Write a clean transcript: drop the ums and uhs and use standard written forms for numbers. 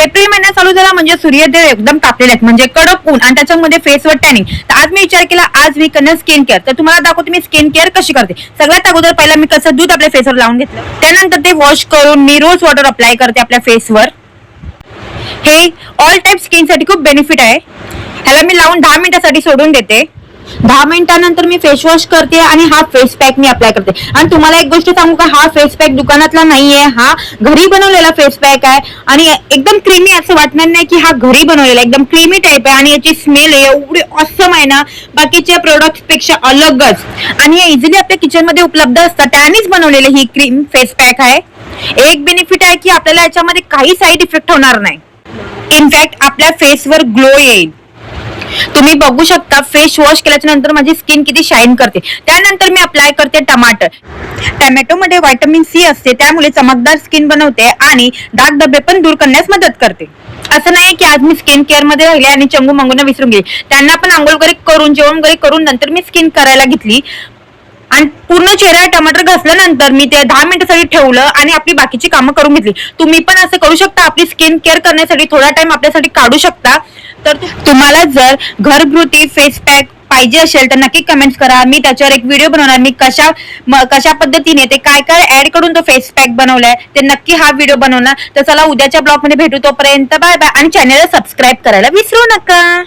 April महिना चालू झाला म्हणजे सूर्यदेव एकदम तापलेले आहेत, म्हणजे कडक ऊन आणि त्याच्यामध्ये फेसवर टॅनिंग. तर आज मी विचार केला आज मी करणार स्किन केअर. तर तुम्हाला दाखवते मी स्किन केअर कशी करते. सगळ्यात अगोदर पहिला मी कसं दूध आपल्या फेसवर लावून घेतलं, त्यानंतर ते वॉश करून मी रोज वॉटर अप्लाय करते आपल्या फेसवर. हे ऑल टाइप स्किन साठी खूप बेनिफिट आहे. ह्याला मी लावून 10 मिनिटासाठी सोडून देते. 10 मिनिटानंतर मी फेस वॉश करते आणि हा फेस पॅक मी अप्लाय करते. आणि तुम्हाला एक गोष्ट सांगू का, हा फेस पॅक दुकानातला नाहीये, हा घरी बनवलेला फेस पॅक आहे. आणि एकदम क्रीमी असं वाटणार नाही की हा घरी बनवलेला, एकदम क्रीमी टाईप आहे. आणि याची स्मेल एवढी ऑसम आहे ना, बाकीच्या प्रोडक्ट पेक्षा अलगच. आणि हे इझिली आपल्या किचन मध्ये उपलब्ध असतात, त्यानेच बनवलेले ही क्रीम फेस पॅक आहे. एक बेनिफिट आहे की आपल्याला याच्यामध्ये काही साईड इफेक्ट होणार नाही. इनफॅक्ट आपल्या फेसवर ग्लो येईल. तुम्ही बघू शकता फेस वॉश केल्याच्या नंतर माझी स्किन किती शाईन करते. त्यानंतर मी अप्लाय करते टमाटर. टोमॅटो मध्ये व्हिटॅमिन सी असते, त्यामुळे चमकदार स्किन बनवते आणि डाग धब्बे पण दूर करण्यास मदत करते. असं नाही की आज मी स्किन केअर मध्ये राहिले आणि चंगू मंगूंना विसरून गेली. त्यांना पण आंघोळ वगैरे करून जेवण वगैरे करून नंतर मी स्किन करायला घेतली आणि पूर्ण चेहरा टमाटर घासल्यानंतर मी ते 10 मिनिटासाठी ठेवलं आणि आपली बाकीची कामं करून घेतली. तुम्ही पण असं करू शकता, आपली स्किन केअर करण्यासाठी थोडा टाइम आपल्यासाठी काढू शकता. तर तुम्हाला जर घरगुती फेस पॅक पाहिजे असेल तर नक्की कमेंट्स करा. मी त्याच्यावर एक व्हिडिओ बनवणार, मी कशा पद्धतीने ते काय काय ऍड करून तो फेस पॅक बनवलाय ते नक्की हा व्हिडिओ बनवणार. तर चला उद्याच्या ब्लॉग मध्ये भेटू, तोपर्यंत बाय बाय. आणि चॅनलला सबस्क्राईब करायला विसरू नका.